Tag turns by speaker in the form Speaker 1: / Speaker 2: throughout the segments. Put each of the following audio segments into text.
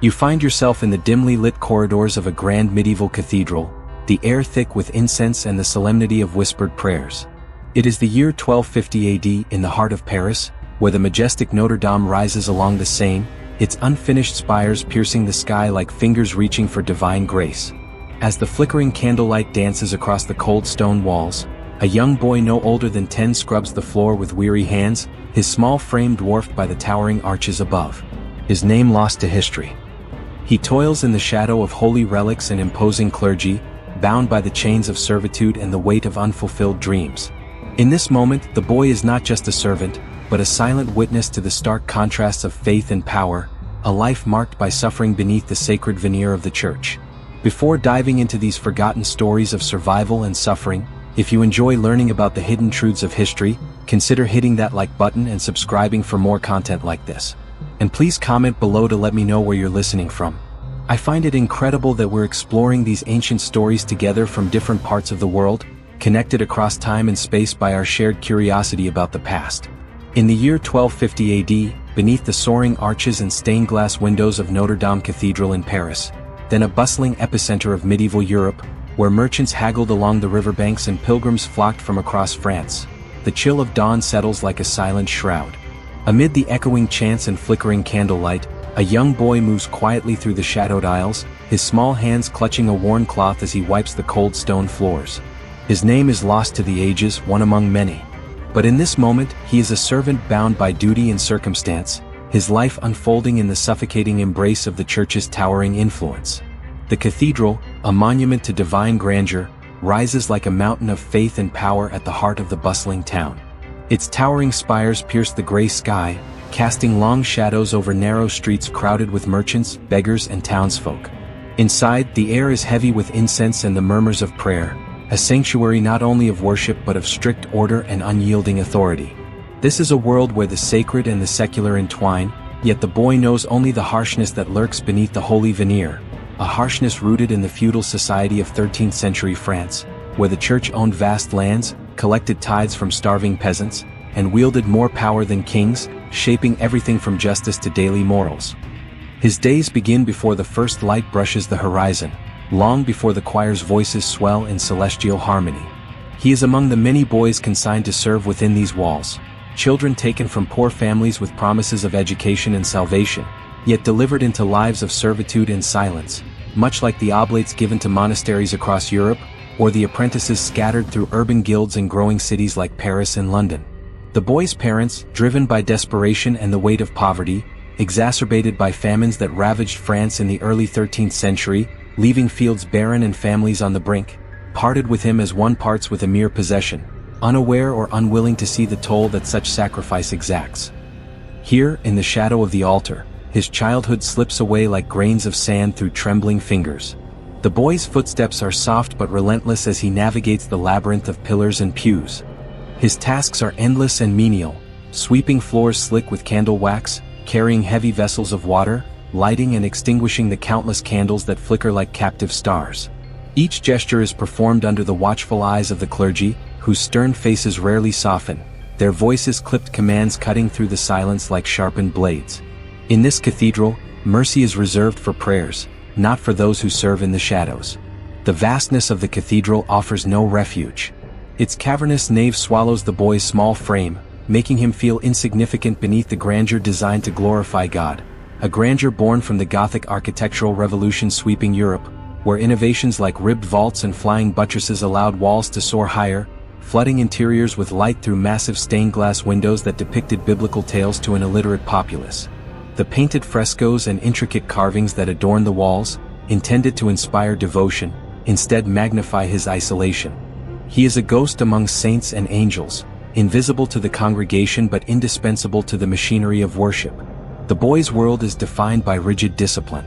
Speaker 1: You find yourself in the dimly lit corridors of a grand medieval cathedral, the air thick with incense and the solemnity of whispered prayers. It is the year 1250 AD in the heart of Paris, where the majestic Notre-Dame rises along the Seine, its unfinished spires piercing the sky like fingers reaching for divine grace. As the flickering candlelight dances across the cold stone walls, a young boy no older than 10 scrubs the floor with weary hands, his small frame dwarfed by the towering arches above. His name lost to history. He toils in the shadow of holy relics and imposing clergy, bound by the chains of servitude and the weight of unfulfilled dreams. In this moment, the boy is not just a servant, but a silent witness to the stark contrasts of faith and power, a life marked by suffering beneath the sacred veneer of the church. Before diving into these forgotten stories of survival and suffering, if you enjoy learning about the hidden truths of history, consider hitting that like button and subscribing for more content like this. And please comment below to let me know where you're listening from. I find it incredible that we're exploring these ancient stories together from different parts of the world, connected across time and space by our shared curiosity about the past. In the year 1250 AD, beneath the soaring arches and stained glass windows of Notre-Dame Cathedral in Paris, then a bustling epicenter of medieval Europe, where merchants haggled along the riverbanks and pilgrims flocked from across France, the chill of dawn settles like a silent shroud. Amid the echoing chants and flickering candlelight, a young boy moves quietly through the shadowed aisles, his small hands clutching a worn cloth as he wipes the cold stone floors. His name is lost to the ages, one among many. But in this moment, he is a servant bound by duty and circumstance, his life unfolding in the suffocating embrace of the church's towering influence. The cathedral, a monument to divine grandeur, rises like a mountain of faith and power at the heart of the bustling town. Its towering spires pierce the gray sky, casting long shadows over narrow streets crowded with merchants, beggars, and townsfolk. Inside, the air is heavy with incense and the murmurs of prayer, a sanctuary not only of worship but of strict order and unyielding authority. This is a world where the sacred and the secular entwine, yet the boy knows only the harshness that lurks beneath the holy veneer, a harshness rooted in the feudal society of 13th century France, where the church owned vast lands, collected tithes from starving peasants, and wielded more power than kings, shaping everything from justice to daily morals. His days begin before the first light brushes the horizon, long before the choir's voices swell in celestial harmony. He is among the many boys consigned to serve within these walls, children taken from poor families with promises of education and salvation, yet delivered into lives of servitude and silence, much like the oblates given to monasteries across Europe, or the apprentices scattered through urban guilds in growing cities like Paris and London. The boy's parents, driven by desperation and the weight of poverty, exacerbated by famines that ravaged France in the early 13th century, leaving fields barren and families on the brink, parted with him as one parts with a mere possession, unaware or unwilling to see the toll that such sacrifice exacts. Here, in the shadow of the altar, his childhood slips away like grains of sand through trembling fingers. The boy's footsteps are soft but relentless as he navigates the labyrinth of pillars and pews. His tasks are endless and menial, sweeping floors slick with candle wax, carrying heavy vessels of water, lighting and extinguishing the countless candles that flicker like captive stars. Each gesture is performed under the watchful eyes of the clergy, whose stern faces rarely soften, their voices clipped commands cutting through the silence like sharpened blades. In this cathedral, mercy is reserved for prayers, not for those who serve in the shadows. The vastness of the cathedral offers no refuge. Its cavernous nave swallows the boy's small frame, making him feel insignificant beneath the grandeur designed to glorify God, a grandeur born from the Gothic architectural revolution sweeping Europe, where innovations like ribbed vaults and flying buttresses allowed walls to soar higher, flooding interiors with light through massive stained glass windows that depicted biblical tales to an illiterate populace. The painted frescoes and intricate carvings that adorn the walls, intended to inspire devotion, instead magnify his isolation. He is a ghost among saints and angels, invisible to the congregation but indispensable to the machinery of worship. The boy's world is defined by rigid discipline.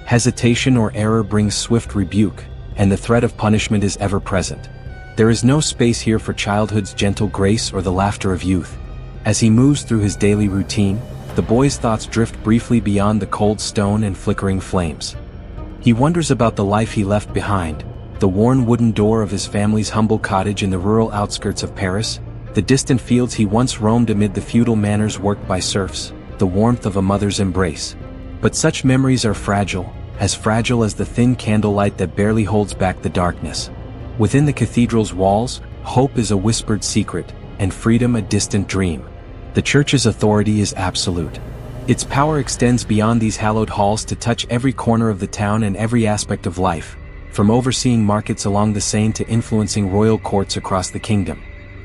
Speaker 1: Hesitation or error brings swift rebuke, and the threat of punishment is ever present. There is no space here for childhood's gentle grace or the laughter of youth. As he moves through his daily routine, the boy's thoughts drift briefly beyond the cold stone and flickering flames. He wonders about the life he left behind, the worn wooden door of his family's humble cottage in the rural outskirts of Paris, the distant fields he once roamed amid the feudal manors worked by serfs, the warmth of a mother's embrace. But such memories are fragile as the thin candlelight that barely holds back the darkness. Within the cathedral's walls, hope is a whispered secret, and freedom a distant dream. The Church's authority is absolute. Its power extends beyond these hallowed halls to touch every corner of the town and every aspect of life, from overseeing markets along the Seine to influencing royal courts across the kingdom.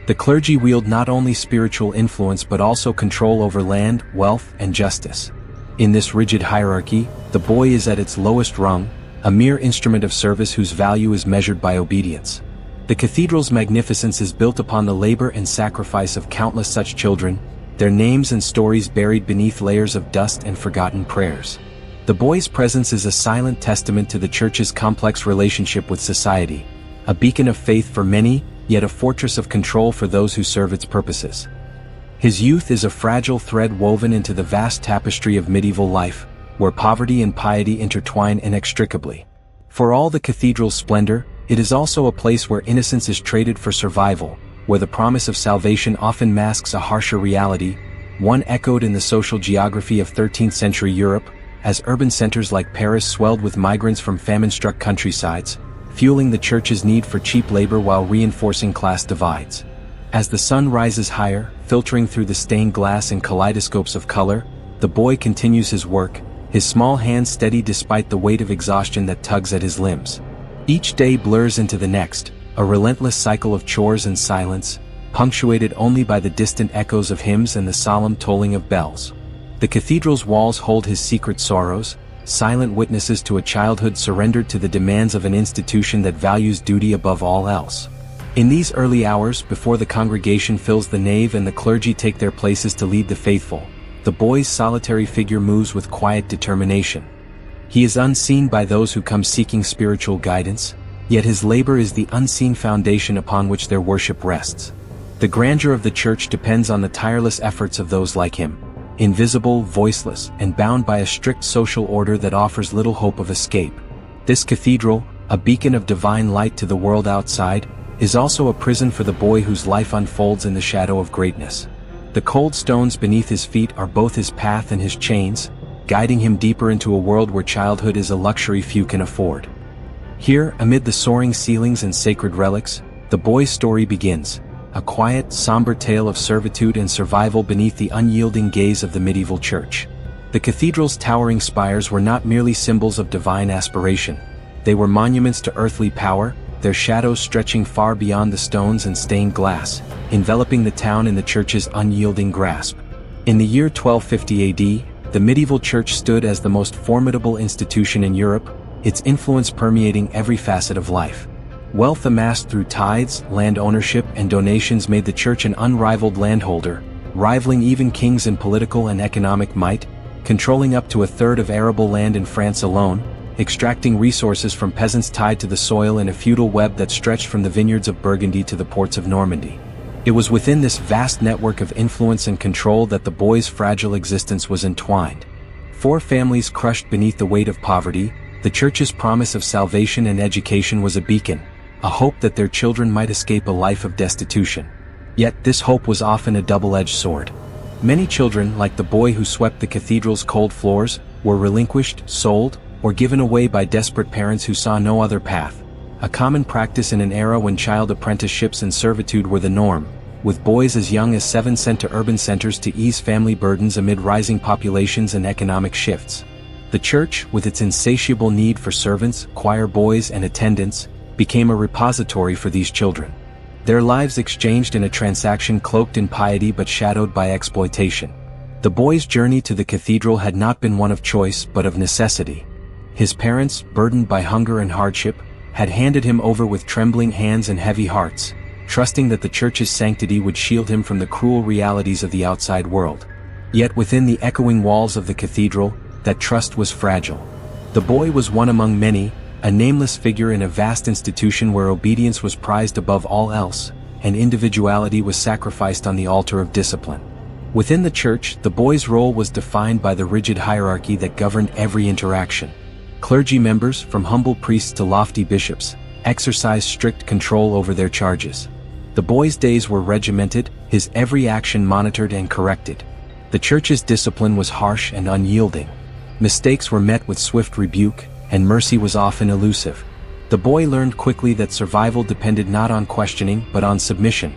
Speaker 1: The clergy wield not only spiritual influence but also control over land, wealth, and justice. In this rigid hierarchy, the boy is at its lowest rung, a mere instrument of service whose value is measured by obedience. The cathedral's magnificence is built upon the labor and sacrifice of countless such children, their names and stories buried beneath layers of dust and forgotten prayers. The boy's presence is a silent testament to the Church's complex relationship with society, a beacon of faith for many, yet a fortress of control for those who serve its purposes. His youth is a fragile thread woven into the vast tapestry of medieval life, where poverty and piety intertwine inextricably. For all the cathedral's splendor, it is also a place where innocence is traded for survival, where the promise of salvation often masks a harsher reality, one echoed in the social geography of 13th century Europe, as urban centers like Paris swelled with migrants from famine-struck countrysides, fueling the Church's need for cheap labor while reinforcing class divides. As the sun rises higher, filtering through the stained glass and kaleidoscopes of color, the boy continues his work, his small hands steady despite the weight of exhaustion that tugs at his limbs. Each day blurs into the next, a relentless cycle of chores and silence, punctuated only by the distant echoes of hymns and the solemn tolling of bells. The cathedral's walls hold his secret sorrows, silent witnesses to a childhood surrendered to the demands of an institution that values duty above all else. In these early hours, before the congregation fills the nave and the clergy take their places to lead the faithful, the boy's solitary figure moves with quiet determination. He is unseen by those who come seeking spiritual guidance, yet his labor is the unseen foundation upon which their worship rests. The grandeur of the Church depends on the tireless efforts of those like him, invisible, voiceless, and bound by a strict social order that offers little hope of escape. This cathedral, a beacon of divine light to the world outside, is also a prison for the boy whose life unfolds in the shadow of greatness. The cold stones beneath his feet are both his path and his chains, guiding him deeper into a world where childhood is a luxury few can afford. Here, amid the soaring ceilings and sacred relics, the boy's story begins, a quiet, somber tale of servitude and survival beneath the unyielding gaze of the medieval Church. The cathedral's towering spires were not merely symbols of divine aspiration. They were monuments to earthly power, their shadows stretching far beyond the stones and stained glass, enveloping the town in the Church's unyielding grasp. In the year 1250 AD, the medieval Church stood as the most formidable institution in Europe, its influence permeating every facet of life. Wealth amassed through tithes, land ownership, and donations made the Church an unrivaled landholder, rivaling even kings in political and economic might, controlling up to a third of arable land in France alone, extracting resources from peasants tied to the soil in a feudal web that stretched from the vineyards of Burgundy to the ports of Normandy. It was within this vast network of influence and control that the boy's fragile existence was entwined. 4 families crushed beneath the weight of poverty, the Church's promise of salvation and education was a beacon, a hope that their children might escape a life of destitution. Yet this hope was often a double-edged sword. Many children, like the boy who swept the cathedral's cold floors, were relinquished, sold, or given away by desperate parents who saw no other path, a common practice in an era when child apprenticeships and servitude were the norm, with boys as young as 7 sent to urban centers to ease family burdens amid rising populations and economic shifts. The Church, with its insatiable need for servants, choir boys, and attendants, became a repository for these children. Their lives exchanged in a transaction cloaked in piety but shadowed by exploitation. The boy's journey to the cathedral had not been one of choice but of necessity. His parents, burdened by hunger and hardship, had handed him over with trembling hands and heavy hearts, trusting that the Church's sanctity would shield him from the cruel realities of the outside world. Yet within the echoing walls of the cathedral, that trust was fragile. The boy was one among many, a nameless figure in a vast institution where obedience was prized above all else, and individuality was sacrificed on the altar of discipline. Within the Church, the boy's role was defined by the rigid hierarchy that governed every interaction. Clergy members, from humble priests to lofty bishops, exercised strict control over their charges. The boy's days were regimented, his every action monitored and corrected. The Church's discipline was harsh and unyielding. Mistakes were met with swift rebuke, and mercy was often elusive. The boy learned quickly that survival depended not on questioning but on submission,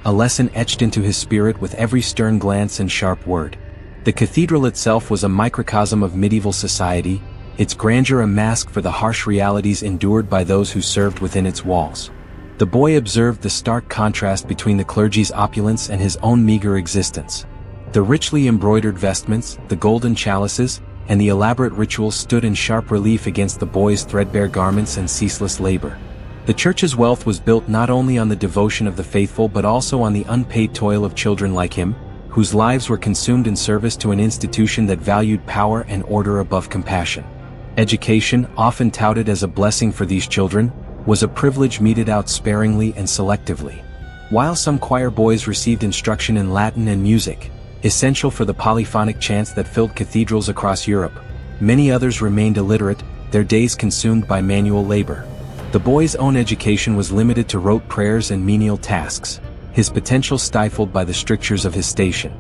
Speaker 1: a lesson etched into his spirit with every stern glance and sharp word. The cathedral itself was a microcosm of medieval society, its grandeur a mask for the harsh realities endured by those who served within its walls. The boy observed the stark contrast between the clergy's opulence and his own meager existence. The richly embroidered vestments, the golden chalices, and the elaborate rituals stood in sharp relief against the boy's threadbare garments and ceaseless labor. The church's wealth was built not only on the devotion of the faithful but also on the unpaid toil of children like him, whose lives were consumed in service to an institution that valued power and order above compassion. Education, often touted as a blessing for these children, was a privilege meted out sparingly and selectively. While some choir boys received instruction in Latin and music, essential for the polyphonic chants that filled cathedrals across Europe, many others remained illiterate, their days consumed by manual labor. The boy's own education was limited to rote prayers and menial tasks, his potential stifled by the strictures of his station.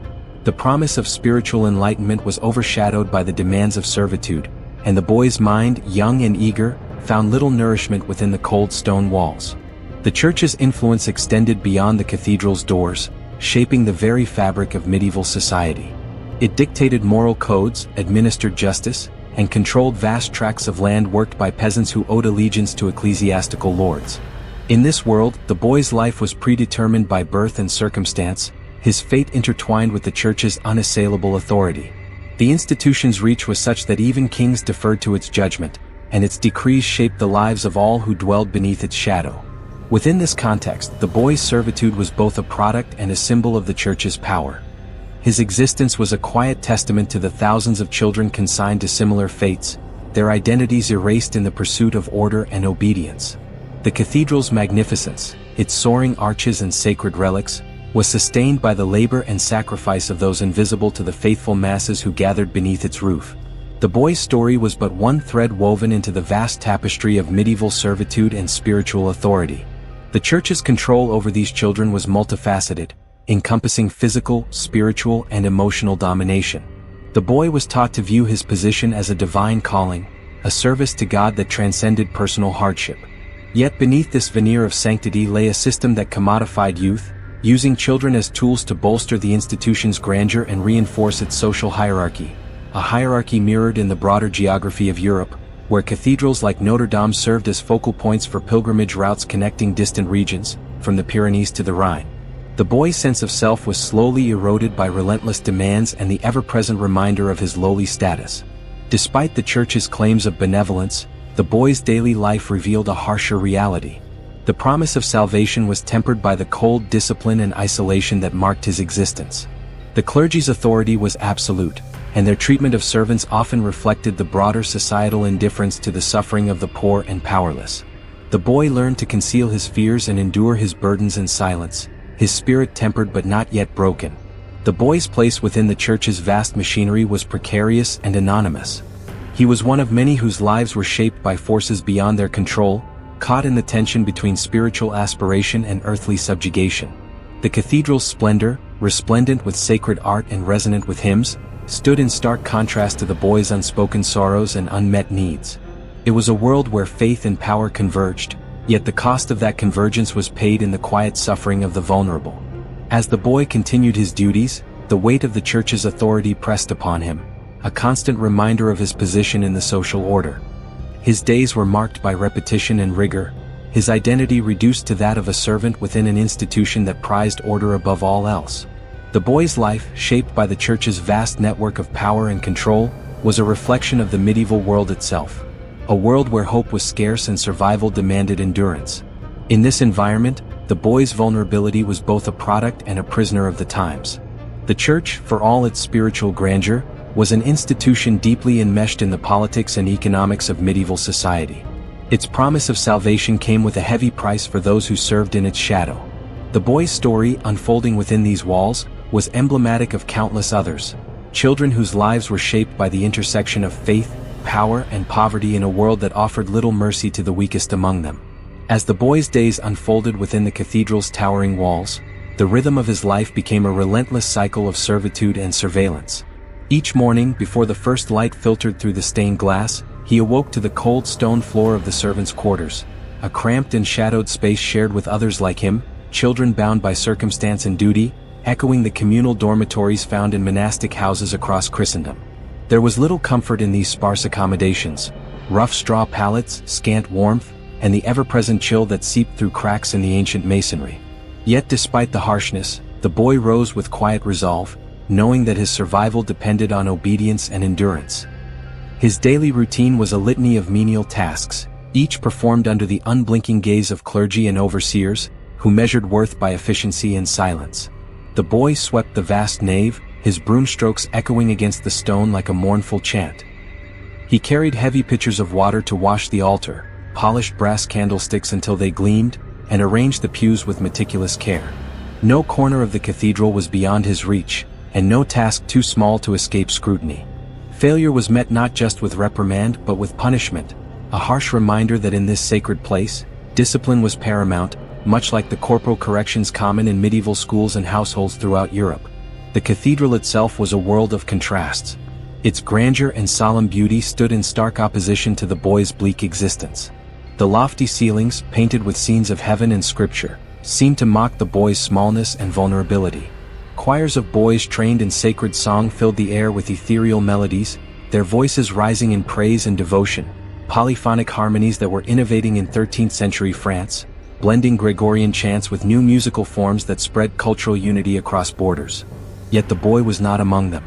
Speaker 1: The promise of spiritual enlightenment was overshadowed by the demands of servitude, and the boy's mind, young and eager, found little nourishment within the cold stone walls. The church's influence extended beyond the cathedral's doors, shaping the very fabric of medieval society. It dictated moral codes, administered justice, and controlled vast tracts of land worked by peasants who owed allegiance to ecclesiastical lords. In this world, the boy's life was predetermined by birth and circumstance, his fate intertwined with the church's unassailable authority. The institution's reach was such that even kings deferred to its judgment, and its decrees shaped the lives of all who dwelled beneath its shadow. Within this context, the boy's servitude was both a product and a symbol of the church's power. His existence was a quiet testament to the thousands of children consigned to similar fates, their identities erased in the pursuit of order and obedience. The cathedral's magnificence, its soaring arches and sacred relics, was sustained by the labor and sacrifice of those invisible to the faithful masses who gathered beneath its roof. The boy's story was but one thread woven into the vast tapestry of medieval servitude and spiritual authority. The church's control over these children was multifaceted, encompassing physical, spiritual, and emotional domination. The boy was taught to view his position as a divine calling, a service to God that transcended personal hardship. Yet beneath this veneer of sanctity lay a system that commodified youth, using children as tools to bolster the institution's grandeur and reinforce its social hierarchy, a hierarchy mirrored in the broader geography of Europe, where cathedrals like Notre-Dame served as focal points for pilgrimage routes connecting distant regions, from the Pyrenees to the Rhine. The boy's sense of self was slowly eroded by relentless demands and the ever-present reminder of his lowly status. Despite the church's claims of benevolence, the boy's daily life revealed a harsher reality. The promise of salvation was tempered by the cold discipline and isolation that marked his existence. The clergy's authority was absolute, and their treatment of servants often reflected the broader societal indifference to the suffering of the poor and powerless. The boy learned to conceal his fears and endure his burdens in silence, his spirit tempered but not yet broken. The boy's place within the church's vast machinery was precarious and anonymous. He was one of many whose lives were shaped by forces beyond their control, caught in the tension between spiritual aspiration and earthly subjugation. The cathedral's splendor, resplendent with sacred art and resonant with hymns, stood in stark contrast to the boy's unspoken sorrows and unmet needs. It was a world where faith and power converged, yet the cost of that convergence was paid in the quiet suffering of the vulnerable. As the boy continued his duties, the weight of the church's authority pressed upon him, a constant reminder of his position in the social order. His days were marked by repetition and rigor, his identity reduced to that of a servant within an institution that prized order above all else. The boy's life, shaped by the church's vast network of power and control, was a reflection of the medieval world itself, a world where hope was scarce and survival demanded endurance. In this environment, the boy's vulnerability was both a product and a prisoner of the times. The church, for all its spiritual grandeur, was an institution deeply enmeshed in the politics and economics of medieval society. Its promise of salvation came with a heavy price for those who served in its shadow. The boy's story, unfolding within these walls, was emblematic of countless others, children whose lives were shaped by the intersection of faith, power, and poverty in a world that offered little mercy to the weakest among them. As the boy's days unfolded within the cathedral's towering walls, the rhythm of his life became a relentless cycle of servitude and surveillance. Each morning, before the first light filtered through the stained glass, he awoke to the cold stone floor of the servants' quarters, a cramped and shadowed space shared with others like him, children bound by circumstance and duty, echoing the communal dormitories found in monastic houses across Christendom. There was little comfort in these sparse accommodations: rough straw pallets, scant warmth, and the ever-present chill that seeped through cracks in the ancient masonry. Yet despite the harshness, the boy rose with quiet resolve, knowing that his survival depended on obedience and endurance. His daily routine was a litany of menial tasks, each performed under the unblinking gaze of clergy and overseers, who measured worth by efficiency and silence. The boy swept the vast nave, his broomstrokes echoing against the stone like a mournful chant. He carried heavy pitchers of water to wash the altar, polished brass candlesticks until they gleamed, and arranged the pews with meticulous care. No corner of the cathedral was beyond his reach, and no task too small to escape scrutiny. Failure was met not just with reprimand but with punishment, a harsh reminder that in this sacred place, discipline was paramount, much like the corporal corrections common in medieval schools and households throughout Europe. The cathedral itself was a world of contrasts. Its grandeur and solemn beauty stood in stark opposition to the boy's bleak existence. The lofty ceilings, painted with scenes of heaven and scripture, seemed to mock the boy's smallness and vulnerability. Choirs of boys trained in sacred song filled the air with ethereal melodies, their voices rising in praise and devotion, polyphonic harmonies that were innovating in 13th century France, blending Gregorian chants with new musical forms that spread cultural unity across borders. Yet the boy was not among them.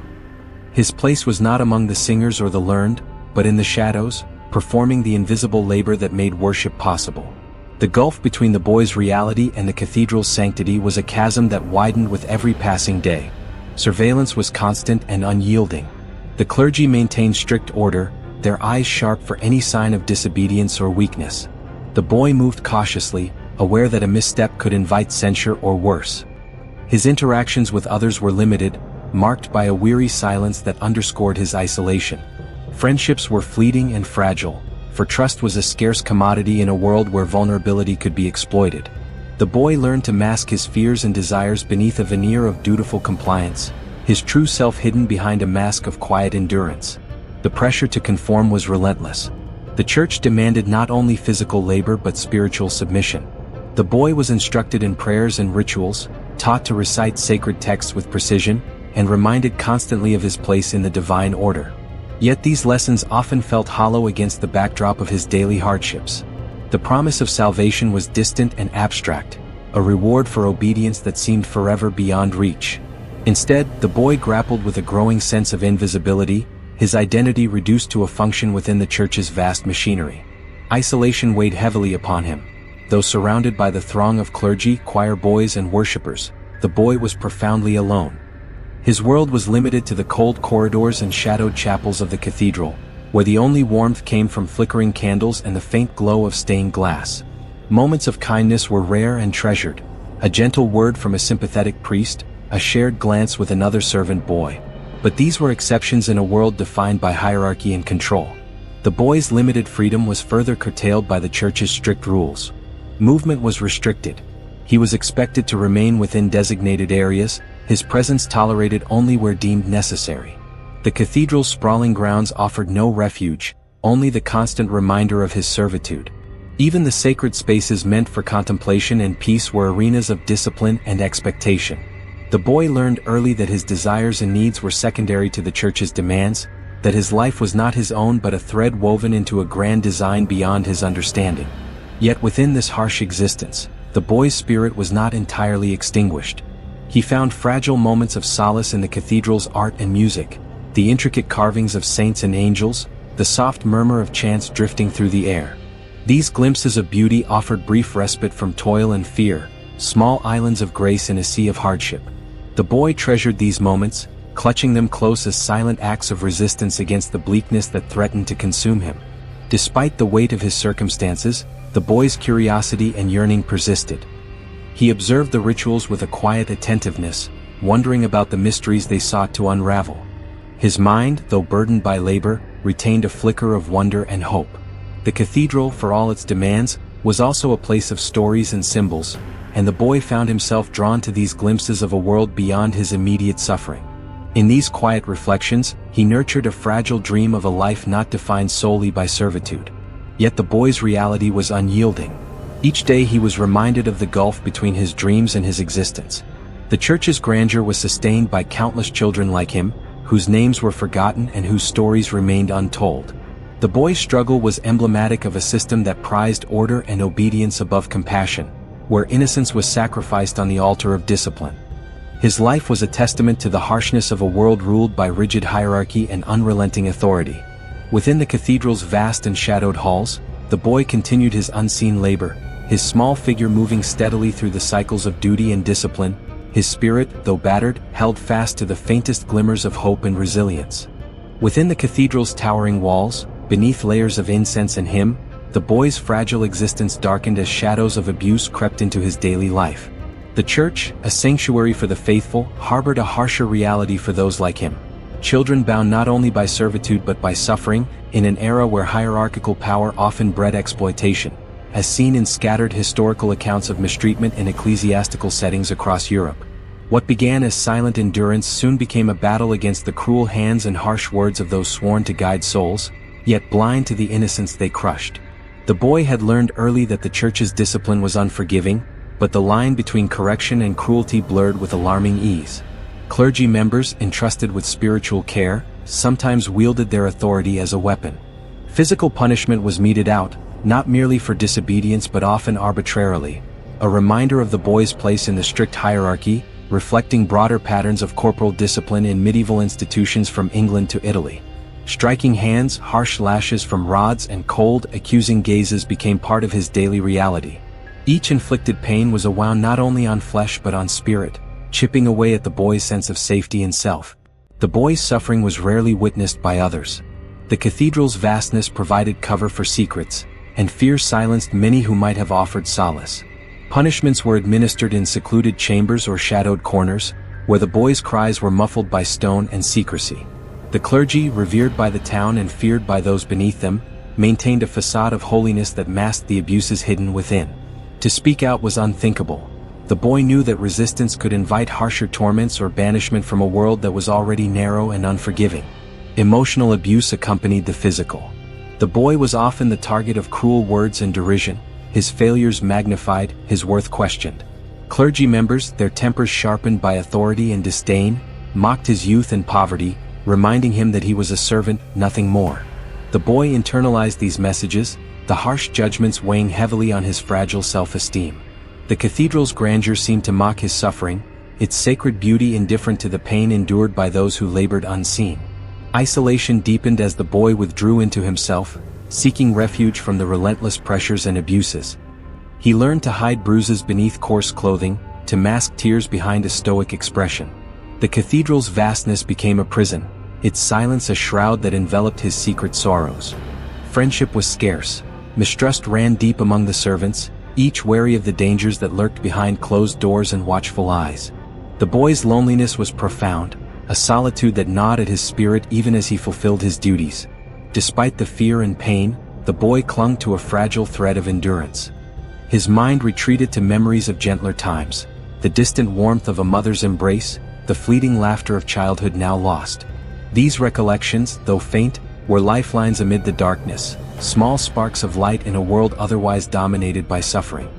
Speaker 1: His place was not among the singers or the learned, but in the shadows, performing the invisible labor that made worship possible. The gulf between the boy's reality and the cathedral's sanctity was a chasm that widened with every passing day. Surveillance was constant and unyielding. The clergy maintained strict order, their eyes sharp for any sign of disobedience or weakness. The boy moved cautiously, aware that a misstep could invite censure or worse. His interactions with others were limited, marked by a weary silence that underscored his isolation. Friendships were fleeting and fragile, for trust was a scarce commodity in a world where vulnerability could be exploited. The boy learned to mask his fears and desires beneath a veneer of dutiful compliance, his true self hidden behind a mask of quiet endurance. The pressure to conform was relentless. The church demanded not only physical labor but spiritual submission. The boy was instructed in prayers and rituals, taught to recite sacred texts with precision, and reminded constantly of his place in the divine order. Yet these lessons often felt hollow against the backdrop of his daily hardships. The promise of salvation was distant and abstract, a reward for obedience that seemed forever beyond reach. Instead, the boy grappled with a growing sense of invisibility, his identity reduced to a function within the church's vast machinery. Isolation weighed heavily upon him. Though surrounded by the throng of clergy, choir boys and worshippers, the boy was profoundly alone. His world was limited to the cold corridors and shadowed chapels of the cathedral, where the only warmth came from flickering candles and the faint glow of stained glass. Moments of kindness were rare and treasured: a gentle word from a sympathetic priest, a shared glance with another servant boy. But these were exceptions in a world defined by hierarchy and control. The boy's limited freedom was further curtailed by the church's strict rules. Movement was restricted. He was expected to remain within designated areas, his presence tolerated only where deemed necessary. The cathedral's sprawling grounds offered no refuge, only the constant reminder of his servitude. Even the sacred spaces meant for contemplation and peace were arenas of discipline and expectation. The boy learned early that his desires and needs were secondary to the church's demands, that his life was not his own but a thread woven into a grand design beyond his understanding. Yet within this harsh existence, the boy's spirit was not entirely extinguished. He found fragile moments of solace in the cathedral's art and music, the intricate carvings of saints and angels, the soft murmur of chants drifting through the air. These glimpses of beauty offered brief respite from toil and fear, small islands of grace in a sea of hardship. The boy treasured these moments, clutching them close as silent acts of resistance against the bleakness that threatened to consume him. Despite the weight of his circumstances, the boy's curiosity and yearning persisted. He observed the rituals with a quiet attentiveness, wondering about the mysteries they sought to unravel. His mind, though burdened by labor, retained a flicker of wonder and hope. The cathedral, for all its demands, was also a place of stories and symbols, and the boy found himself drawn to these glimpses of a world beyond his immediate suffering. In these quiet reflections, he nurtured a fragile dream of a life not defined solely by servitude. Yet the boy's reality was unyielding. Each day he was reminded of the gulf between his dreams and his existence. The church's grandeur was sustained by countless children like him, whose names were forgotten and whose stories remained untold. The boy's struggle was emblematic of a system that prized order and obedience above compassion, where innocence was sacrificed on the altar of discipline. His life was a testament to the harshness of a world ruled by rigid hierarchy and unrelenting authority. Within the cathedral's vast and shadowed halls, the boy continued his unseen labor, his small figure moving steadily through the cycles of duty and discipline. His spirit, though battered, held fast to the faintest glimmers of hope and resilience. Within the cathedral's towering walls, beneath layers of incense and hymn, the boy's fragile existence darkened as shadows of abuse crept into his daily life. The church, a sanctuary for the faithful, harbored a harsher reality for those like him. Children bound not only by servitude but by suffering, in an era where hierarchical power often bred exploitation, as seen in scattered historical accounts of mistreatment in ecclesiastical settings across Europe. What began as silent endurance soon became a battle against the cruel hands and harsh words of those sworn to guide souls, yet blind to the innocence they crushed. The boy had learned early that the church's discipline was unforgiving, but the line between correction and cruelty blurred with alarming ease. Clergy members, entrusted with spiritual care, sometimes wielded their authority as a weapon. Physical punishment was meted out, not merely for disobedience but often arbitrarily, a reminder of the boy's place in the strict hierarchy, reflecting broader patterns of corporal discipline in medieval institutions from England to Italy. Striking hands, harsh lashes from rods, and cold, accusing gazes became part of his daily reality. Each inflicted pain was a wound not only on flesh but on spirit, chipping away at the boy's sense of safety and self. The boy's suffering was rarely witnessed by others. The cathedral's vastness provided cover for secrets, and fear silenced many who might have offered solace. Punishments were administered in secluded chambers or shadowed corners, where the boy's cries were muffled by stone and secrecy. The clergy, revered by the town and feared by those beneath them, maintained a facade of holiness that masked the abuses hidden within. To speak out was unthinkable. The boy knew that resistance could invite harsher torments or banishment from a world that was already narrow and unforgiving. Emotional abuse accompanied the physical. The boy was often the target of cruel words and derision, his failures magnified, his worth questioned. Clergy members, their tempers sharpened by authority and disdain, mocked his youth and poverty, reminding him that he was a servant, nothing more. The boy internalized these messages, the harsh judgments weighing heavily on his fragile self-esteem. The cathedral's grandeur seemed to mock his suffering, its sacred beauty indifferent to the pain endured by those who labored unseen. Isolation deepened as the boy withdrew into himself, seeking refuge from the relentless pressures and abuses. He learned to hide bruises beneath coarse clothing, to mask tears behind a stoic expression. The cathedral's vastness became a prison, its silence a shroud that enveloped his secret sorrows. Friendship was scarce. Mistrust ran deep among the servants, each wary of the dangers that lurked behind closed doors and watchful eyes. The boy's loneliness was profound, a solitude that gnawed at his spirit even as he fulfilled his duties. Despite the fear and pain, the boy clung to a fragile thread of endurance. His mind retreated to memories of gentler times, the distant warmth of a mother's embrace, the fleeting laughter of childhood now lost. These recollections, though faint, were lifelines amid the darkness, small sparks of light in a world otherwise dominated by suffering.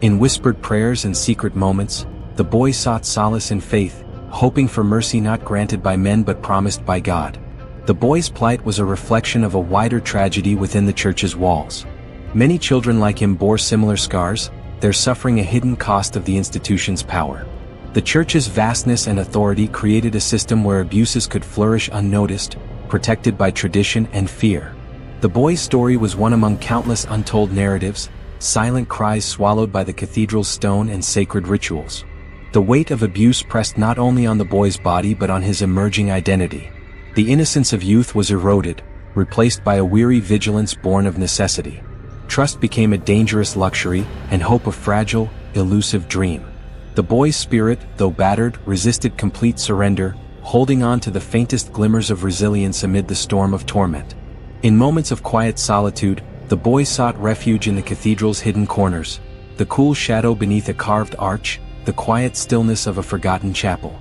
Speaker 1: In whispered prayers and secret moments, the boy sought solace in faith, hoping for mercy not granted by men but promised by God. The boy's plight was a reflection of a wider tragedy within the church's walls. Many children like him bore similar scars, their suffering a hidden cost of the institution's power. The church's vastness and authority created a system where abuses could flourish unnoticed, protected by tradition and fear. The boy's story was one among countless untold narratives, silent cries swallowed by the cathedral's stone and sacred rituals. The weight of abuse pressed not only on the boy's body but on his emerging identity. The innocence of youth was eroded, replaced by a weary vigilance born of necessity. Trust became a dangerous luxury, and hope a fragile, elusive dream. The boy's spirit, though battered, resisted complete surrender, holding on to the faintest glimmers of resilience amid the storm of torment. In moments of quiet solitude, the boy sought refuge in the cathedral's hidden corners, the cool shadow beneath a carved arch, the quiet stillness of a forgotten chapel.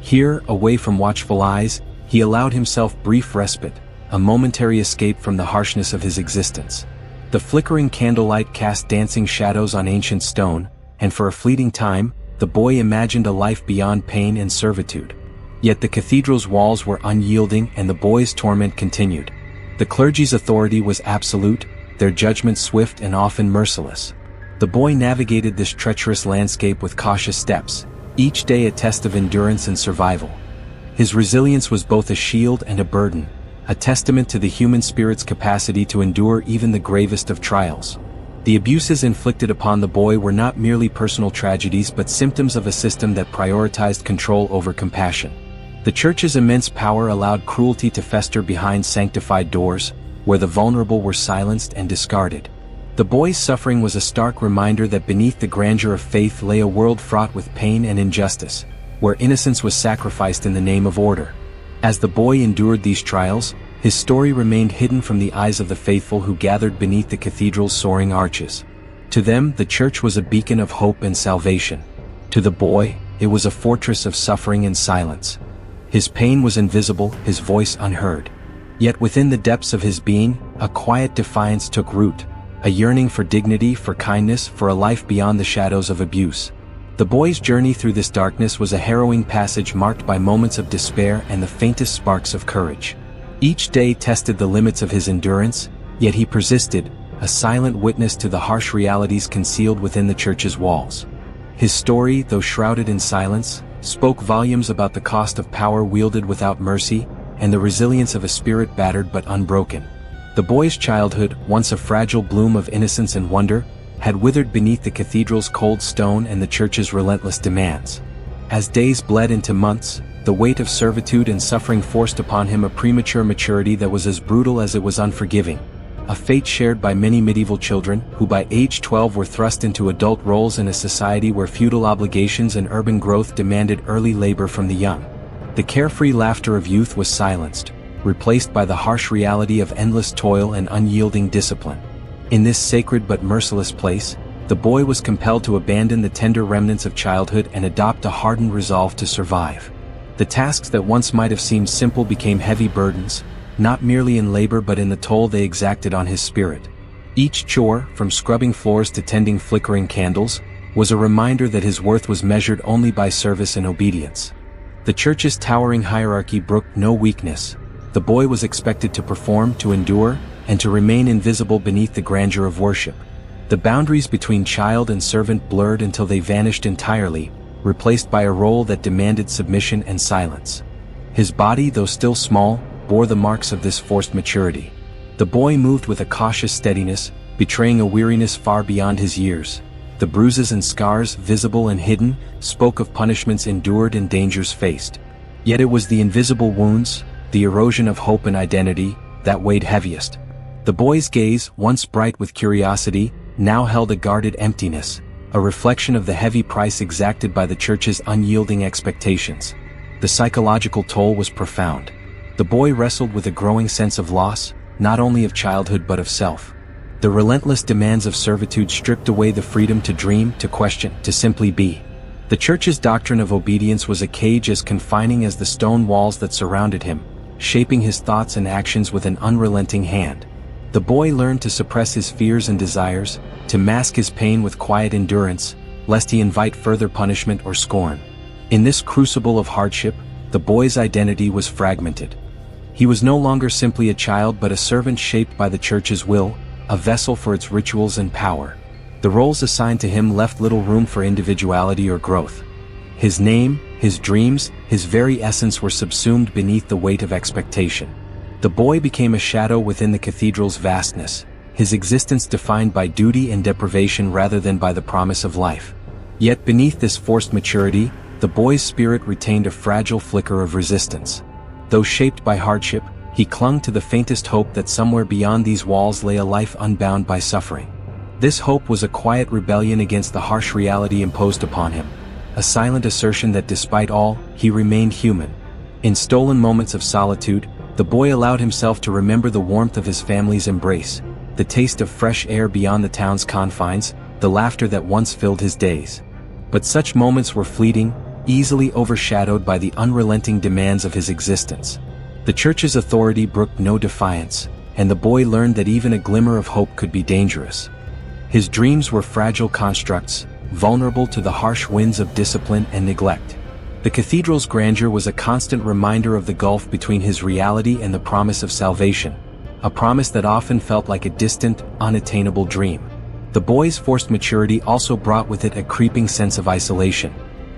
Speaker 1: Here, away from watchful eyes, he allowed himself brief respite, a momentary escape from the harshness of his existence. The flickering candlelight cast dancing shadows on ancient stone, and for a fleeting time, the boy imagined a life beyond pain and servitude. Yet the cathedral's walls were unyielding and the boy's torment continued. The clergy's authority was absolute, their judgment swift and often merciless. The boy navigated this treacherous landscape with cautious steps, each day a test of endurance and survival. His resilience was both a shield and a burden, a testament to the human spirit's capacity to endure even the gravest of trials. The abuses inflicted upon the boy were not merely personal tragedies but symptoms of a system that prioritized control over compassion. The Church's immense power allowed cruelty to fester behind sanctified doors, where the vulnerable were silenced and discarded. The boy's suffering was a stark reminder that beneath the grandeur of faith lay a world fraught with pain and injustice, where innocence was sacrificed in the name of order. As the boy endured these trials, his story remained hidden from the eyes of the faithful who gathered beneath the cathedral's soaring arches. To them, the Church was a beacon of hope and salvation. To the boy, it was a fortress of suffering and silence. His pain was invisible, his voice unheard. Yet within the depths of his being, a quiet defiance took root, a yearning for dignity, for kindness, for a life beyond the shadows of abuse. The boy's journey through this darkness was a harrowing passage marked by moments of despair and the faintest sparks of courage. Each day tested the limits of his endurance, yet he persisted, a silent witness to the harsh realities concealed within the Church's walls. His story, though shrouded in silence, spoke volumes about the cost of power wielded without mercy, and the resilience of a spirit battered but unbroken. The boy's childhood, once a fragile bloom of innocence and wonder, had withered beneath the cathedral's cold stone and the Church's relentless demands. As days bled into months, the weight of servitude and suffering forced upon him a premature maturity that was as brutal as it was unforgiving, a fate shared by many medieval children who by age 12 were thrust into adult roles in a society where feudal obligations and urban growth demanded early labor from the young. The carefree laughter of youth was silenced, replaced by the harsh reality of endless toil and unyielding discipline. In this sacred but merciless place, the boy was compelled to abandon the tender remnants of childhood and adopt a hardened resolve to survive. The tasks that once might have seemed simple became heavy burdens, not merely in labor but in the toll they exacted on his spirit. Each chore, from scrubbing floors to tending flickering candles, was a reminder that his worth was measured only by service and obedience. The Church's towering hierarchy brooked no weakness. The boy was expected to perform, to endure, and to remain invisible beneath the grandeur of worship. The boundaries between child and servant blurred until they vanished entirely, replaced by a role that demanded submission and silence. His body, though still small, bore the marks of this forced maturity. The boy moved with a cautious steadiness, betraying a weariness far beyond his years. The bruises and scars, visible and hidden, spoke of punishments endured and dangers faced. Yet it was the invisible wounds, the erosion of hope and identity, that weighed heaviest. The boy's gaze, once bright with curiosity, now held a guarded emptiness, a reflection of the heavy price exacted by the Church's unyielding expectations. The psychological toll was profound. The boy wrestled with a growing sense of loss, not only of childhood but of self. The relentless demands of servitude stripped away the freedom to dream, to question, to simply be. The Church's doctrine of obedience was a cage as confining as the stone walls that surrounded him, shaping his thoughts and actions with an unrelenting hand. The boy learned to suppress his fears and desires, to mask his pain with quiet endurance, lest he invite further punishment or scorn. In this crucible of hardship, the boy's identity was fragmented. He was no longer simply a child but a servant shaped by the Church's will, a vessel for its rituals and power. The roles assigned to him left little room for individuality or growth. His name, his dreams, his very essence were subsumed beneath the weight of expectation. The boy became a shadow within the cathedral's vastness, his existence defined by duty and deprivation rather than by the promise of life. Yet beneath this forced maturity, the boy's spirit retained a fragile flicker of resistance. Though shaped by hardship, he clung to the faintest hope that somewhere beyond these walls lay a life unbound by suffering. This hope was a quiet rebellion against the harsh reality imposed upon him, a silent assertion that despite all, he remained human. In stolen moments of solitude, the boy allowed himself to remember the warmth of his family's embrace, the taste of fresh air beyond the town's confines, the laughter that once filled his days. But such moments were fleeting, easily overshadowed by the unrelenting demands of his existence. The church's authority brooked no defiance, and the boy learned that even a glimmer of hope could be dangerous. His dreams were fragile constructs, vulnerable to the harsh winds of discipline and neglect. The cathedral's grandeur was a constant reminder of the gulf between his reality and the promise of salvation, a promise that often felt like a distant, unattainable dream. The boy's forced maturity also brought with it a creeping sense of isolation.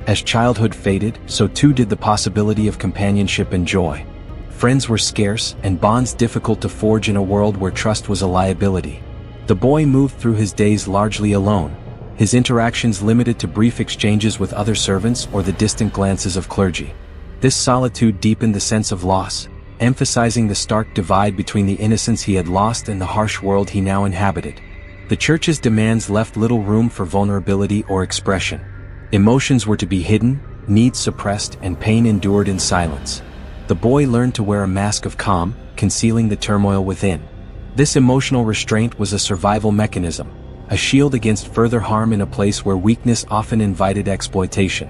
Speaker 1: As childhood faded, so too did the possibility of companionship and joy. Friends were scarce, and bonds difficult to forge in a world where trust was a liability. The boy moved through his days largely alone, his interactions limited to brief exchanges with other servants or the distant glances of clergy. This solitude deepened the sense of loss, emphasizing the stark divide between the innocence he had lost and the harsh world he now inhabited. The church's demands left little room for vulnerability or expression. Emotions were to be hidden, needs suppressed, and pain endured in silence. The boy learned to wear a mask of calm, concealing the turmoil within. This emotional restraint was a survival mechanism, a shield against further harm in a place where weakness often invited exploitation.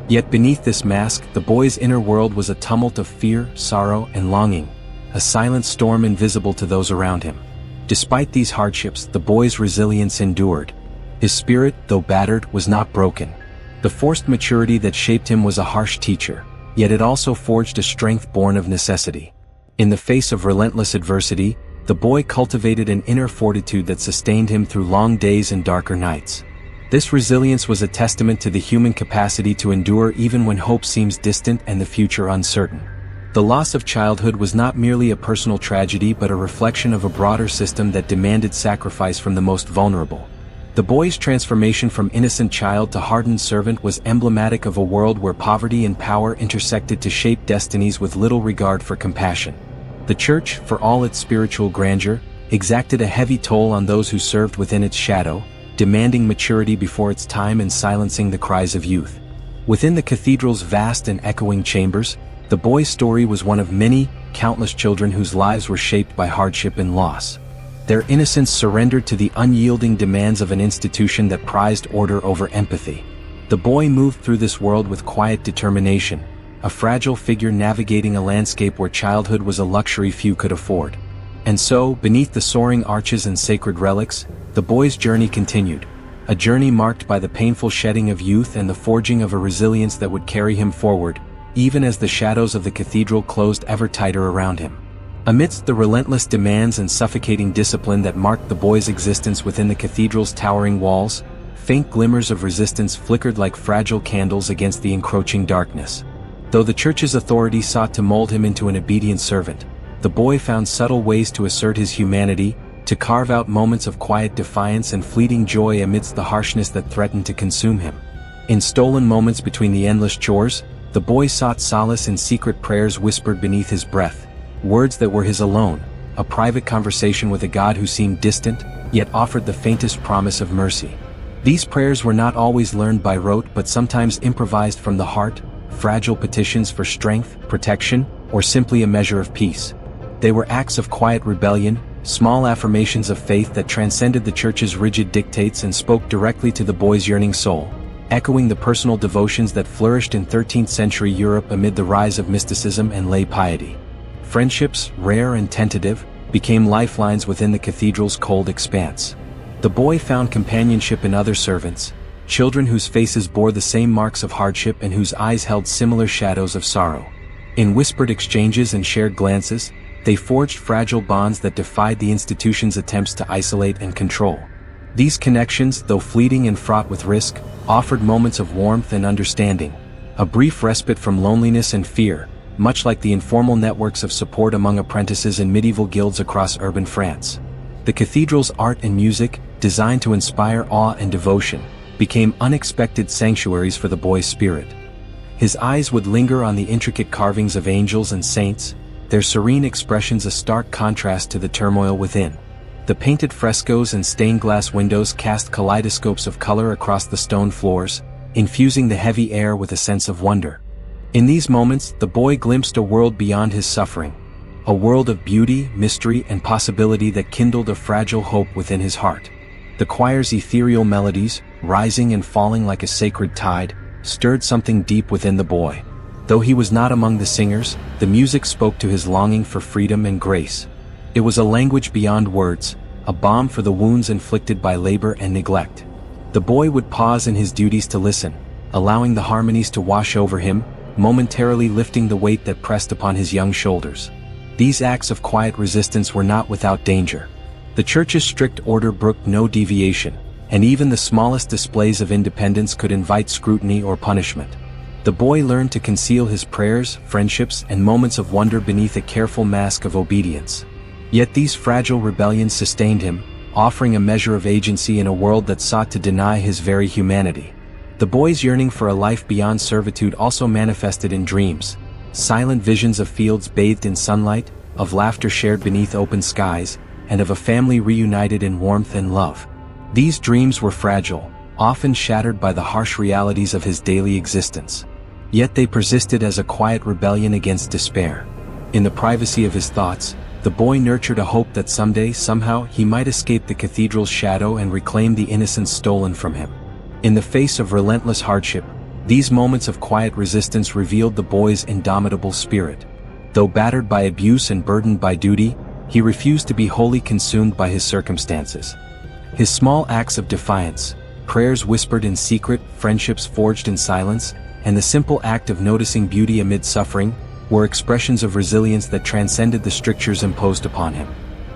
Speaker 1: Yet beneath this mask, the boy's inner world was a tumult of fear, sorrow, and longing, a silent storm invisible to those around him. Despite these hardships, the boy's resilience endured. His spirit, though battered, was not broken. The forced maturity that shaped him was a harsh teacher, yet it also forged a strength born of necessity. In the face of relentless adversity, the boy cultivated an inner fortitude that sustained him through long days and darker nights. This resilience was a testament to the human capacity to endure even when hope seems distant and the future uncertain. The loss of childhood was not merely a personal tragedy but a reflection of a broader system that demanded sacrifice from the most vulnerable. The boy's transformation from innocent child to hardened servant was emblematic of a world where poverty and power intersected to shape destinies with little regard for compassion. The church, for all its spiritual grandeur, exacted a heavy toll on those who served within its shadow, demanding maturity before its time and silencing the cries of youth. Within the cathedral's vast and echoing chambers, the boy's story was one of many, countless children whose lives were shaped by hardship and loss. Their innocence surrendered to the unyielding demands of an institution that prized order over empathy. The boy moved through this world with quiet determination, a fragile figure navigating a landscape where childhood was a luxury few could afford. And so, beneath the soaring arches and sacred relics, the boy's journey continued, a journey marked by the painful shedding of youth and the forging of a resilience that would carry him forward, even as the shadows of the cathedral closed ever tighter around him. Amidst the relentless demands and suffocating discipline that marked the boy's existence within the cathedral's towering walls, faint glimmers of resistance flickered like fragile candles against the encroaching darkness. Though the church's authority sought to mold him into an obedient servant, the boy found subtle ways to assert his humanity, to carve out moments of quiet defiance and fleeting joy amidst the harshness that threatened to consume him. In stolen moments between the endless chores, the boy sought solace in secret prayers whispered beneath his breath, words that were his alone, a private conversation with a God who seemed distant, yet offered the faintest promise of mercy. These prayers were not always learned by rote but sometimes improvised from the heart, fragile petitions for strength, protection, or simply a measure of peace. They were acts of quiet rebellion, small affirmations of faith that transcended the church's rigid dictates and spoke directly to the boy's yearning soul, echoing the personal devotions that flourished in 13th century Europe amid the rise of mysticism and lay piety. Friendships, rare and tentative, became lifelines within the cathedral's cold expanse. The boy found companionship in other servants, children whose faces bore the same marks of hardship and whose eyes held similar shadows of sorrow. In whispered exchanges and shared glances, they forged fragile bonds that defied the institution's attempts to isolate and control. These connections, though fleeting and fraught with risk, offered moments of warmth and understanding, a brief respite from loneliness and fear, much like the informal networks of support among apprentices in medieval guilds across urban France. The cathedral's art and music, designed to inspire awe and devotion, became unexpected sanctuaries for the boy's spirit. His eyes would linger on the intricate carvings of angels and saints, their serene expressions a stark contrast to the turmoil within. The painted frescoes and stained glass windows cast kaleidoscopes of color across the stone floors, infusing the heavy air with a sense of wonder. In these moments, the boy glimpsed a world beyond his suffering, a world of beauty, mystery, and possibility that kindled a fragile hope within his heart. The choir's ethereal melodies, rising and falling like a sacred tide, stirred something deep within the boy. Though he was not among the singers, the music spoke to his longing for freedom and grace. It was a language beyond words, a balm for the wounds inflicted by labor and neglect. The boy would pause in his duties to listen, allowing the harmonies to wash over him, momentarily lifting the weight that pressed upon his young shoulders. These acts of quiet resistance were not without danger. The church's strict order brooked no deviation, and even the smallest displays of independence could invite scrutiny or punishment. The boy learned to conceal his prayers, friendships, and moments of wonder beneath a careful mask of obedience. Yet these fragile rebellions sustained him, offering a measure of agency in a world that sought to deny his very humanity. The boy's yearning for a life beyond servitude also manifested in dreams, silent visions of fields bathed in sunlight, of laughter shared beneath open skies, and of a family reunited in warmth and love. These dreams were fragile, often shattered by the harsh realities of his daily existence. Yet they persisted as a quiet rebellion against despair. In the privacy of his thoughts, the boy nurtured a hope that someday, somehow, he might escape the cathedral's shadow and reclaim the innocence stolen from him. In the face of relentless hardship, these moments of quiet resistance revealed the boy's indomitable spirit. Though battered by abuse and burdened by duty, he refused to be wholly consumed by his circumstances. His small acts of defiance, prayers whispered in secret, friendships forged in silence, and the simple act of noticing beauty amid suffering, were expressions of resilience that transcended the strictures imposed upon him.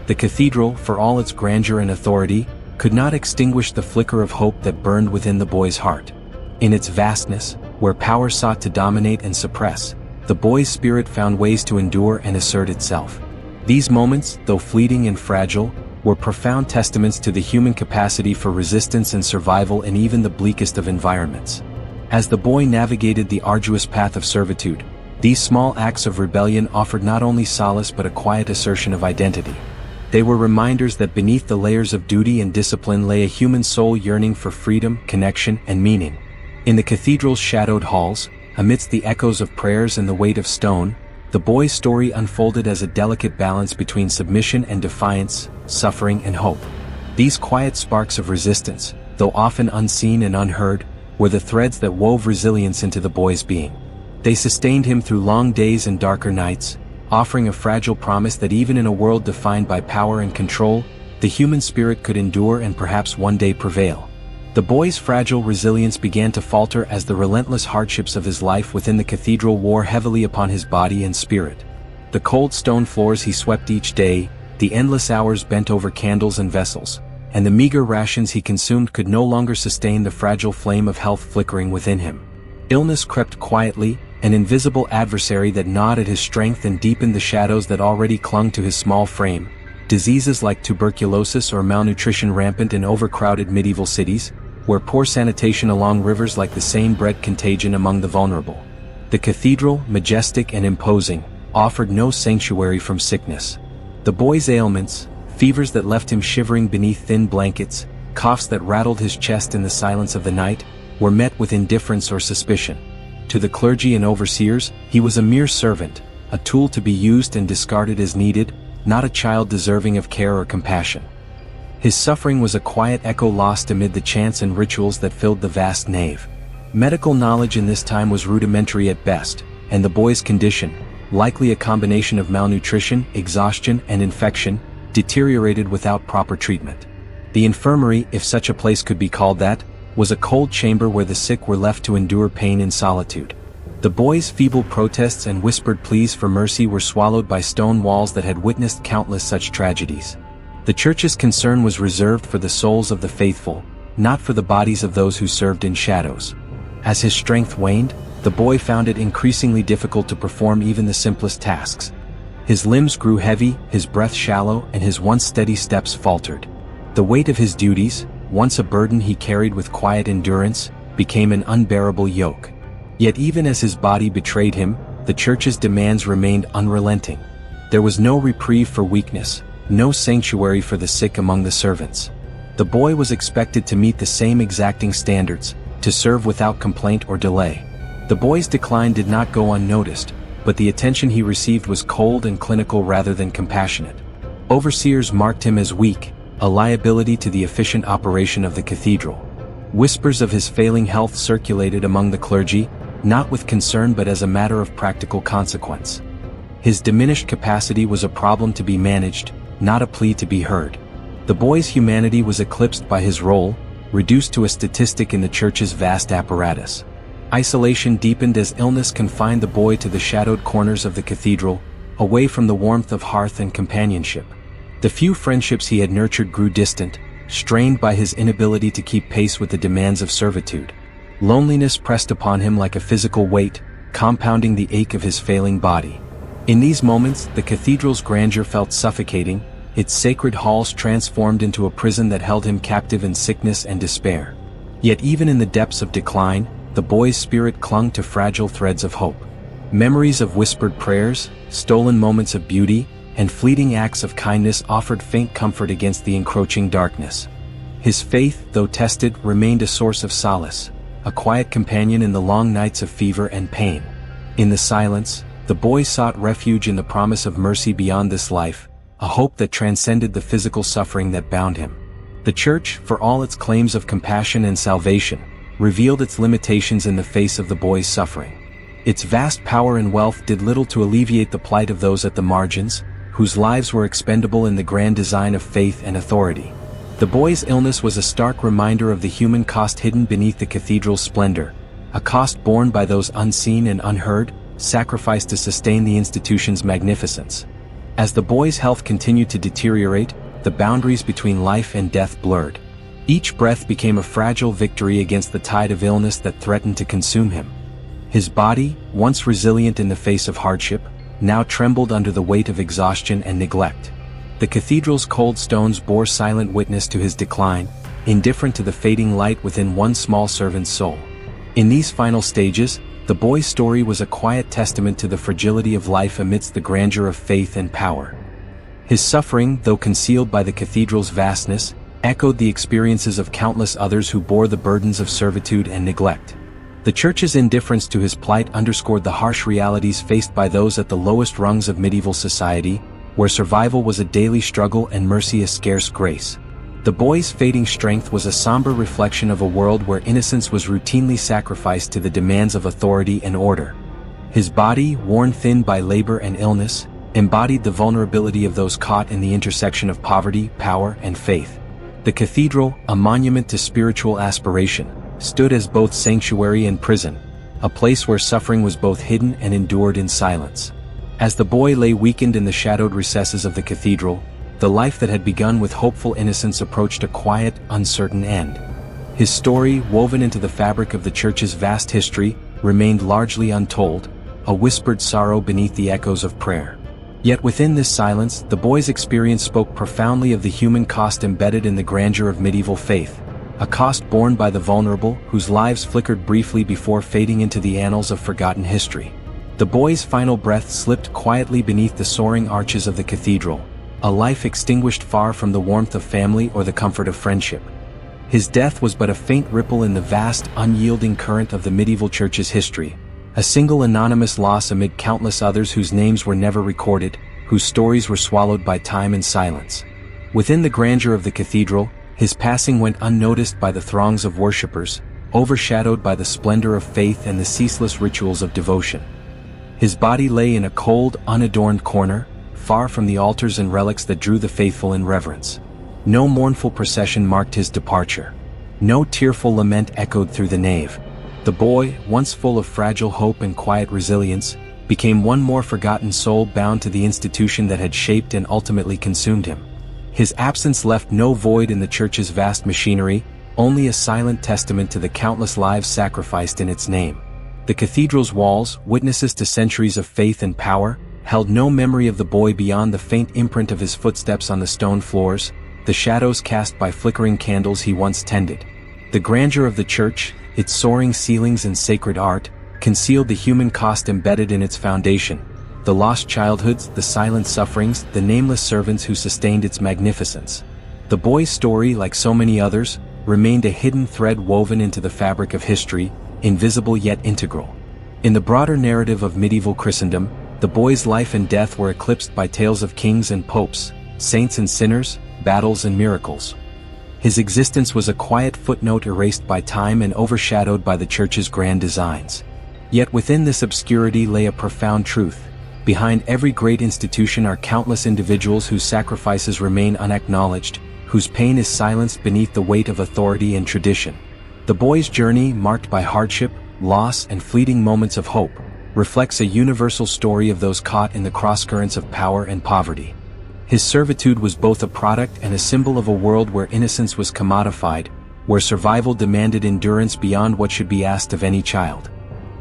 Speaker 1: The cathedral, for all its grandeur and authority, could not extinguish the flicker of hope that burned within the boy's heart. In its vastness, where power sought to dominate and suppress, the boy's spirit found ways to endure and assert itself. These moments, though fleeting and fragile, were profound testaments to the human capacity for resistance and survival in even the bleakest of environments. As the boy navigated the arduous path of servitude, these small acts of rebellion offered not only solace but a quiet assertion of identity. They were reminders that beneath the layers of duty and discipline lay a human soul yearning for freedom, connection, and meaning. In the cathedral's shadowed halls, amidst the echoes of prayers and the weight of stone, the boy's story unfolded as a delicate balance between submission and defiance, suffering and hope. These quiet sparks of resistance, though often unseen and unheard, were the threads that wove resilience into the boy's being. They sustained him through long days and darker nights, offering a fragile promise that even in a world defined by power and control, the human spirit could endure and perhaps one day prevail. The boy's fragile resilience began to falter as the relentless hardships of his life within the cathedral wore heavily upon his body and spirit. The cold stone floors he swept each day, the endless hours bent over candles and vessels, and the meager rations he consumed could no longer sustain the fragile flame of health flickering within him. Illness crept quietly, an invisible adversary that gnawed at his strength and deepened the shadows that already clung to his small frame. Diseases like tuberculosis or malnutrition rampant in overcrowded medieval cities, where poor sanitation along rivers like the Seine bred contagion among the vulnerable. The cathedral, majestic and imposing, offered no sanctuary from sickness. The boy's ailments, fevers that left him shivering beneath thin blankets, coughs that rattled his chest in the silence of the night, were met with indifference or suspicion. To the clergy and overseers, he was a mere servant, a tool to be used and discarded as needed, not a child deserving of care or compassion. His suffering was a quiet echo lost amid the chants and rituals that filled the vast nave. Medical knowledge in this time was rudimentary at best, and the boy's condition, likely a combination of malnutrition, exhaustion, and infection, deteriorated without proper treatment. The infirmary, if such a place could be called that, was a cold chamber where the sick were left to endure pain in solitude. The boy's feeble protests and whispered pleas for mercy were swallowed by stone walls that had witnessed countless such tragedies. The church's concern was reserved for the souls of the faithful, not for the bodies of those who served in shadows. As his strength waned, the boy found it increasingly difficult to perform even the simplest tasks. His limbs grew heavy, his breath shallow, and his once steady steps faltered. The weight of his duties, once a burden he carried with quiet endurance, became an unbearable yoke. Yet even as his body betrayed him, the church's demands remained unrelenting. There was no reprieve for weakness, no sanctuary for the sick among the servants. The boy was expected to meet the same exacting standards, to serve without complaint or delay. The boy's decline did not go unnoticed, but the attention he received was cold and clinical rather than compassionate. Overseers marked him as weak, a liability to the efficient operation of the cathedral. Whispers of his failing health circulated among the clergy, not with concern but as a matter of practical consequence. His diminished capacity was a problem to be managed, not a plea to be heard. The boy's humanity was eclipsed by his role, reduced to a statistic in the church's vast apparatus. Isolation deepened as illness confined the boy to the shadowed corners of the cathedral, away from the warmth of hearth and companionship. The few friendships he had nurtured grew distant, strained by his inability to keep pace with the demands of servitude. Loneliness pressed upon him like a physical weight, compounding the ache of his failing body. In these moments, the cathedral's grandeur felt suffocating, its sacred halls transformed into a prison that held him captive in sickness and despair. Yet even in the depths of decline, the boy's spirit clung to fragile threads of hope. Memories of whispered prayers, stolen moments of beauty, and fleeting acts of kindness offered faint comfort against the encroaching darkness. His faith, though tested, remained a source of solace, a quiet companion in the long nights of fever and pain. In the silence, the boy sought refuge in the promise of mercy beyond this life, a hope that transcended the physical suffering that bound him. The Church, for all its claims of compassion and salvation, revealed its limitations in the face of the boy's suffering. Its vast power and wealth did little to alleviate the plight of those at the margins, whose lives were expendable in the grand design of faith and authority. The boy's illness was a stark reminder of the human cost hidden beneath the cathedral's splendor, a cost borne by those unseen and unheard, sacrificed to sustain the institution's magnificence. As the boy's health continued to deteriorate, the boundaries between life and death blurred. Each breath became a fragile victory against the tide of illness that threatened to consume him. His body, once resilient in the face of hardship, now trembled under the weight of exhaustion and neglect. The cathedral's cold stones bore silent witness to his decline, indifferent to the fading light within one small servant's soul. In these final stages, the boy's story was a quiet testament to the fragility of life amidst the grandeur of faith and power. His suffering, though concealed by the cathedral's vastness, echoed the experiences of countless others who bore the burdens of servitude and neglect. The Church's indifference to his plight underscored the harsh realities faced by those at the lowest rungs of medieval society, where survival was a daily struggle and mercy a scarce grace. The boy's fading strength was a somber reflection of a world where innocence was routinely sacrificed to the demands of authority and order. His body, worn thin by labor and illness, embodied the vulnerability of those caught in the intersection of poverty, power, and faith. The cathedral, a monument to spiritual aspiration, stood as both sanctuary and prison, a place where suffering was both hidden and endured in silence. As the boy lay weakened in the shadowed recesses of the cathedral, the life that had begun with hopeful innocence approached a quiet, uncertain end. His story, woven into the fabric of the Church's vast history, remained largely untold, a whispered sorrow beneath the echoes of prayer. Yet within this silence, the boy's experience spoke profoundly of the human cost embedded in the grandeur of medieval faith, a cost borne by the vulnerable, whose lives flickered briefly before fading into the annals of forgotten history. The boy's final breath slipped quietly beneath the soaring arches of the cathedral, a life extinguished far from the warmth of family or the comfort of friendship. His death was but a faint ripple in the vast, unyielding current of the medieval Church's history, a single anonymous loss amid countless others whose names were never recorded, whose stories were swallowed by time and silence. Within the grandeur of the cathedral, his passing went unnoticed by the throngs of worshippers, overshadowed by the splendor of faith and the ceaseless rituals of devotion. His body lay in a cold, unadorned corner, far from the altars and relics that drew the faithful in reverence. No mournful procession marked his departure. No tearful lament echoed through the nave. The boy, once full of fragile hope and quiet resilience, became one more forgotten soul bound to the institution that had shaped and ultimately consumed him. His absence left no void in the Church's vast machinery, only a silent testament to the countless lives sacrificed in its name. The cathedral's walls, witnesses to centuries of faith and power, held no memory of the boy beyond the faint imprint of his footsteps on the stone floors, the shadows cast by flickering candles he once tended. The grandeur of the Church, its soaring ceilings and sacred art, concealed the human cost embedded in its foundation, the lost childhoods, the silent sufferings, the nameless servants who sustained its magnificence. The boy's story, like so many others, remained a hidden thread woven into the fabric of history, invisible yet integral. In the broader narrative of medieval Christendom, the boy's life and death were eclipsed by tales of kings and popes, saints and sinners, battles and miracles. His existence was a quiet footnote erased by time and overshadowed by the church's grand designs. Yet within this obscurity lay a profound truth. Behind every great institution are countless individuals whose sacrifices remain unacknowledged, whose pain is silenced beneath the weight of authority and tradition. The boy's journey, marked by hardship, loss, and fleeting moments of hope, reflects a universal story of those caught in the crosscurrents of power and poverty. His servitude was both a product and a symbol of a world where innocence was commodified, where survival demanded endurance beyond what should be asked of any child.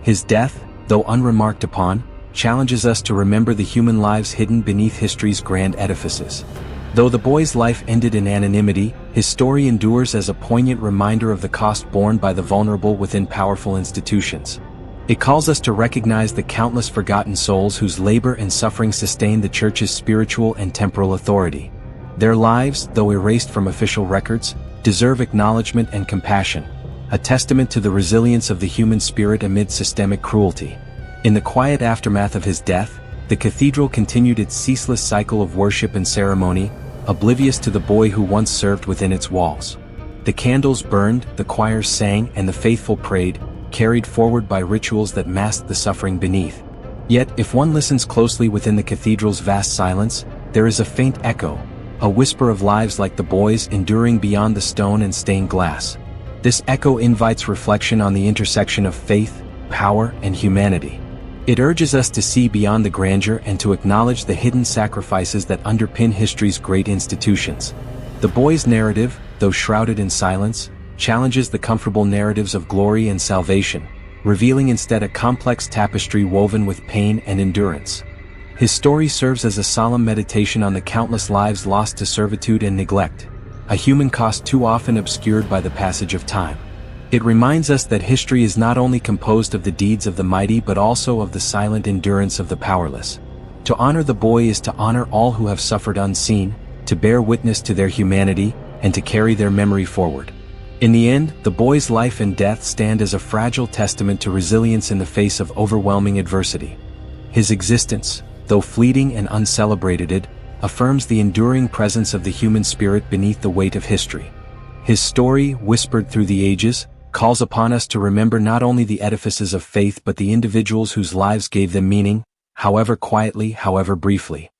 Speaker 1: His death, though unremarked upon, challenges us to remember the human lives hidden beneath history's grand edifices. Though the boy's life ended in anonymity, his story endures as a poignant reminder of the cost borne by the vulnerable within powerful institutions. It calls us to recognize the countless forgotten souls whose labor and suffering sustain the Church's spiritual and temporal authority. Their lives, though erased from official records, deserve acknowledgement and compassion, a testament to the resilience of the human spirit amid systemic cruelty. In the quiet aftermath of his death, the cathedral continued its ceaseless cycle of worship and ceremony, oblivious to the boy who once served within its walls. The candles burned, the choirs sang, and the faithful prayed, carried forward by rituals that masked the suffering beneath. Yet, if one listens closely within the cathedral's vast silence, there is a faint echo, a whisper of lives like the boy's enduring beyond the stone and stained glass. This echo invites reflection on the intersection of faith, power, and humanity. It urges us to see beyond the grandeur and to acknowledge the hidden sacrifices that underpin history's great institutions. The boy's narrative, though shrouded in silence, challenges the comfortable narratives of glory and salvation, revealing instead a complex tapestry woven with pain and endurance. His story serves as a solemn meditation on the countless lives lost to servitude and neglect, a human cost too often obscured by the passage of time. It reminds us that history is not only composed of the deeds of the mighty but also of the silent endurance of the powerless. To honor the boy is to honor all who have suffered unseen, to bear witness to their humanity, and to carry their memory forward. In the end, the boy's life and death stand as a fragile testament to resilience in the face of overwhelming adversity. His existence, though fleeting and uncelebrated, affirms the enduring presence of the human spirit beneath the weight of history. His story, whispered through the ages, calls upon us to remember not only the edifices of faith but the individuals whose lives gave them meaning, however quietly, however briefly.